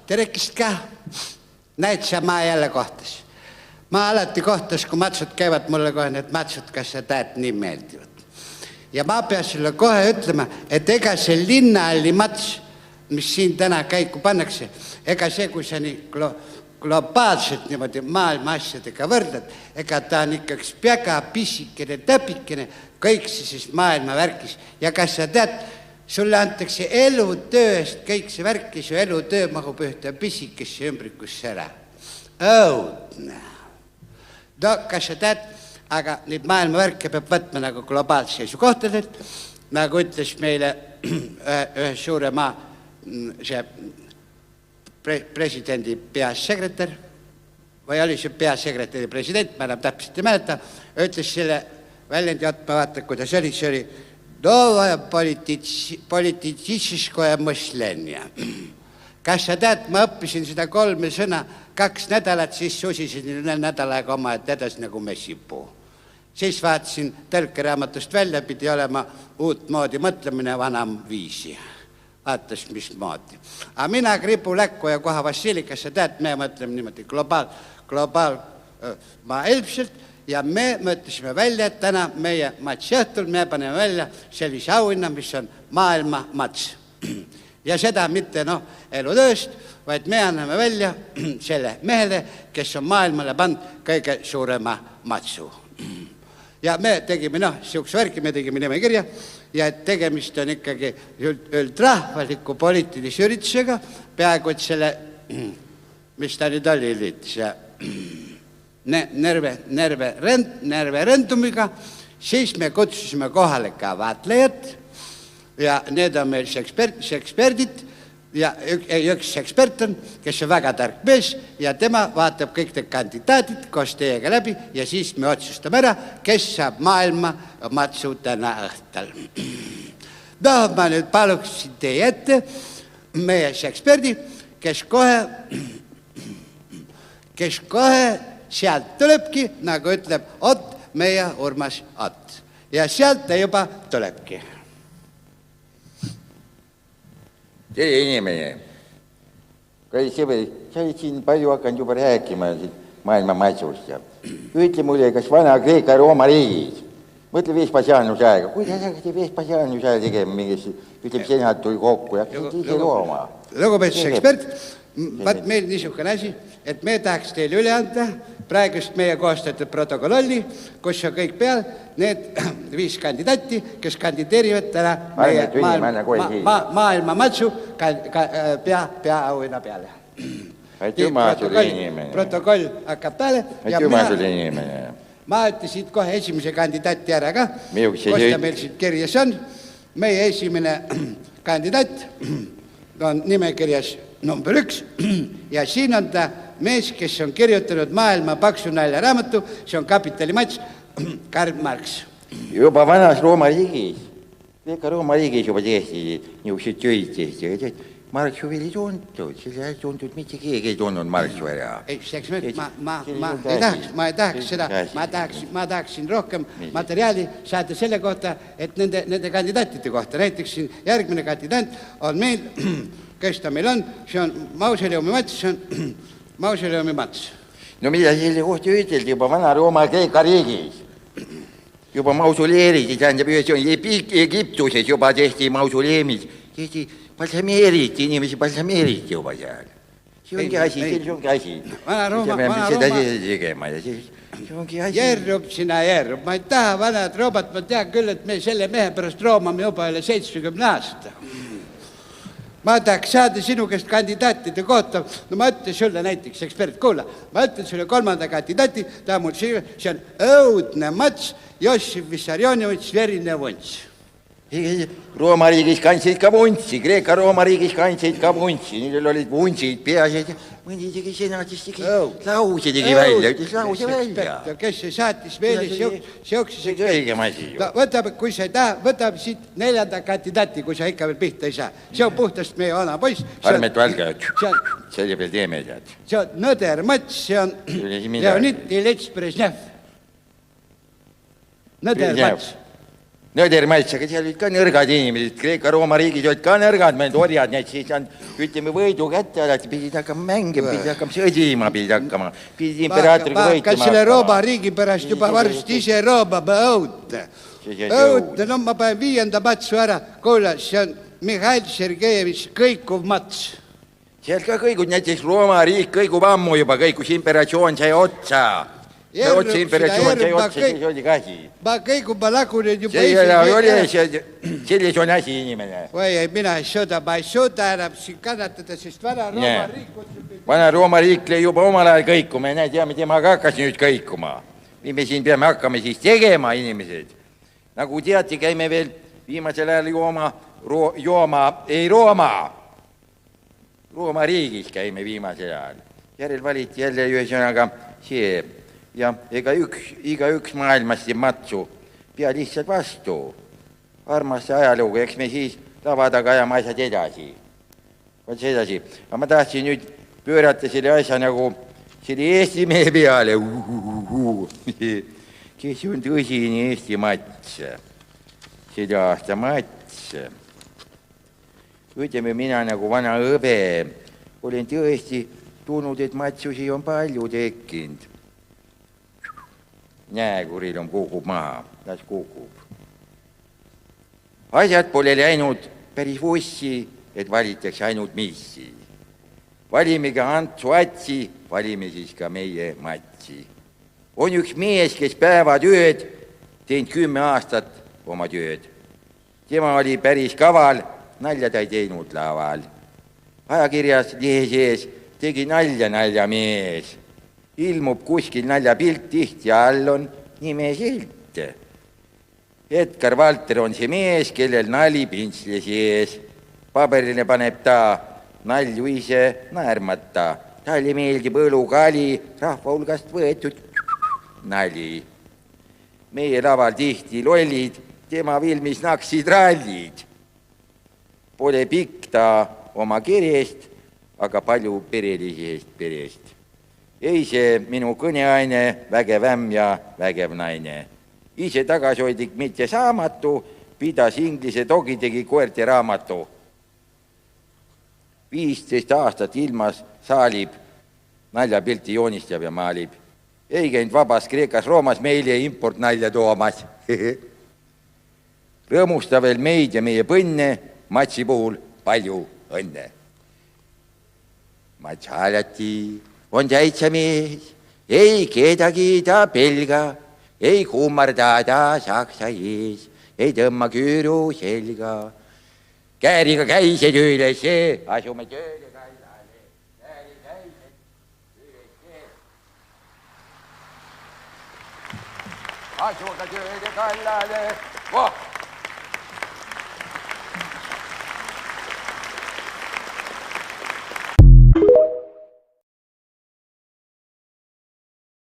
Terekist ka. Näid sa ma jälle kohtas. Ma alati kohtas, kui matsud käivad mulle kohe need matsud, kas sa tead nii meeldivad. Ja ma pean sulle kohe ütlema, et ega see linnahalli mats, mis siin täna käiku pannakse, ega see, kui sa nii globaalselt niimoodi maailma asjadega võrdled, ega ta on ikkagi väga pisikene, täpikene, kõik see siis maailma värkis. Ja kas sa tead, sulle antakse elutöö eest, kõik see värkis ju elutöö mahub ühte pisikesse ümbrikusse ära. Õudne. No, kas sa tead, aga neid maailma värke peab võtma nagu globaalse seisukohtadelt, nagu ütles meile ühe suure maa see presidendi peasekretär, või oli see peasekretäri president, ma enam täpselt ei mäleta, ütles selle väljendi, et ma vaatan, kuidas see oli novaja poliititsiskoja mõslenja. Kas sa tead, ma õppisin seda 3 sõna 2 nädalat, siis susisin nädalaga oma edasi nagu messipuu. Siis vaatasin tõlkeraamatust välja, pidi olema uut moodi mõtlemine vanam viisi. Vaatas, mis moodi. Aga mina kribu läkku ja koha Vassili, kas sa tead, me mõtleme niimoodi globaalmaailmselt ja me mõtlesime välja, et täna meie matši õhtul me paneme välja sellise auhinna, mis on maailma mats. Ja seda mitte elutööst, vaid me anname välja selle mehele, kes on maailmale pannud kõige suurema matsu. Ja me tegime, siukse värki, me tegime nimekirja ja tegemist on ikkagi üldrahvaliku poliitilise üritusega, peaaegu et selle, mis ta nüüd oli, see nerverendumiga, siis me kutsusime kohale ka vaatlejad ja need on meil eksperdid ja üks ekspert on, kes on väga tark mees ja tema vaatab kõik need kandidaadid koos teiega läbi ja siis me otsustame ära, kes saab maailma matsu täna õhtal. Ma nüüd paluksin teie ette meie eksperdi, kes kohe sealt tulebki, nagu ütleb Ott, meie Urmas Ott. Ja sealt ta juba tulebki. Tere inimene. Kallis sõber, sa olid siin palju hakanud juba rääkima maailma matsust ja ütle mulle, kas vana Kreeka Rooma riigis, mõtle Vespasianuse aega, kuidas hakati Vespasianuse aega tegema mingis, ütleb senat tuli kokku ja hakati ise looma. Lugupeetud ekspert, vaat meil niisugune asi, et me tahaks teile üle anda praegust meie koostatud protokolli, kus on kõik peal need 5 kandidaati, kes kandideerivad täna meie maailma matsu peaauhinna peale. Protokoll hakkab peale ja ma ütlen siit kohe esimese kandidaati ära ka, kus ta meil siit kirjas on. Meie esimene kandidaat on nimekirjas number 1 ja siin on ta mees, kes on kirjutanud maailma paksu nalja raamatu, see on Kapitalimats, Karl Marx. Juba vanas Rooma riigis, Kreeka Rooma riigis juba tehti niisugused töid tehti. Marx ju veel ei tuntud, selle ei tuntud, mitte keegi ei tunnud Marx ju ära. Ei, ma ei tahaks seda, ma tahaksin rohkem materjali saada selle kohta, et nende kandidaatide kohta. Näiteks siin järgmine kandidaat on meil, kes ta meil on, see on Mausoleumi Mats, see on Mausoleumi Mats. No mida selle kohta üteldi juba vana Rooma Kreeka riigis? Juba mausoleeriti, tähendab, Egiptuses juba tehti mausoleemid, tehti balsameeriti, inimesi balsameeriti juba seal. See ongi asi, see ongi asi. Vana Rooma. Seda tegema ja see ongi asi. Järrub sina järrub. Ma ei taha vanad Roomat, ma tean küll, et me selle mehe pärast roomame juba üle 70 aasta. Ma tahaks saada sinu käest kandidaatide kohta. No ma ütlen sulle näiteks, ekspert, kuula. Ma ütlen sulle 3. kandidaati, ta mul see on õudne Mats, Jossif Vissarionovitš, verine vunts. Rooma riigis kandsid ka vuntsi, Kreeka Rooma riigis kandsid ka vuntsi, neil olid vuntsid peased ja mõni tegi senatist tegi lause tegi välja, ütles lause välja. Kes see saatis meile seoksise? See õigem asi ju. Võtab, kui sa ei taha, võtab siit 4. kandidaati, kui sa ikka veel pihta ei saa. See on puhtast meie vana poiss. Armet Valge, selle peal teeme tead. See on Nõder Mats, see on Leonid Ilitš Brežnev. Nõder Mats. Nõdermatš, aga seal olid ka nõrgad inimesed, Kreeka-Rooma riigis olid ka nõrgad, meil orjad, need siis on, ütleme, võidu kätte alati, pidid hakkama mängima, pidid hakkama sõdima, pidid hakkama, pidid imperaatoriga võitlema. Kas selle Rooma riigi pärast juba varsti ise roomama õudne? Õudne, no ma panen 5. matsu ära, kuule, see on Mihhail Sergejevitš kõikuv mats. Seal ka kõigud, näiteks Rooma riik kõigub ammu juba, kõikus imperatsioon sai otsa. Otsa imperatsioon sai otsa, siis oli ka asi. Ma kõiguba lagunen juba selles on asi inimene. Või ei, mina ei suuda enam siin kannatada, sest vana Rooma riik... Vana Rooma riik lõi juba omal ajal kõikuma ja näed, teame, temaga hakkas nüüd kõikuma. Nii me siin peame hakkama siis tegema, inimesed. Nagu teati, käime veel viimasel ajal Rooma riigis käime viimasel ajal. Järel valiti jälle ühesõnaga see ja iga üks maailmast ja matsu pea lihtsalt vastu. Armas ajalugu, eks me siis lavadaga ajame asjad edasi. Vaat see edasi. Aga ma tahtsin nüüd pöörata selle asja nagu selle Eesti mehe peale. Kes on tõsine Eesti mats? Selle aasta mats. Ütleme, mina nagu vana õbe olen tõesti tulnud, et matsusi on palju tekkinud. Näekuril on kukub maha, las kukub. Asjad pole läinud päris vussi, et valitaks ainult missi. Valime ka Antsu Atsi, valime siis ka meie matsi. On üks mees, kes päevad ööd, teinud 10 aastat oma tööd. Tema oli päris kaval, nalja ta ei teinud laval. Ajakirjas lehe sees tegi nalja mees. Ilmub kuskil naljapilt, tihti all on nimesilt. Edgar Valter on see mees, kellel nali pintsli sees. Paberile paneb ta nalju ise naermata. Talle meeldib õlukali, rahva hulgast võetud nali. Meie laval tihti lollid, tema filmis naksid rallid. Pole pikk ta oma kirjest, aga palju perelisest perest. Ei see minu kõneaine, vägevämm ja vägev naine. Ise tagasihoidlik mitte saamatu, pidas inglise dogi, tegi koerte raamatu. 15 aastat ilmas saalib, naljapilti joonistab ja maalib. Ei käinud vabas Kreekas, Roomas meile import nalja toomas. Rõõmusta veel meid ja meie põnne, matsi puhul palju õnne. Mats alati on täitsa mees, ei kedagi ta pelga, ei kummarda ta saksa ees, ei tõmma küüru selga. Kääriga käised üles, asume tööle kallale, kääri käised üles. Asume tööle kallale,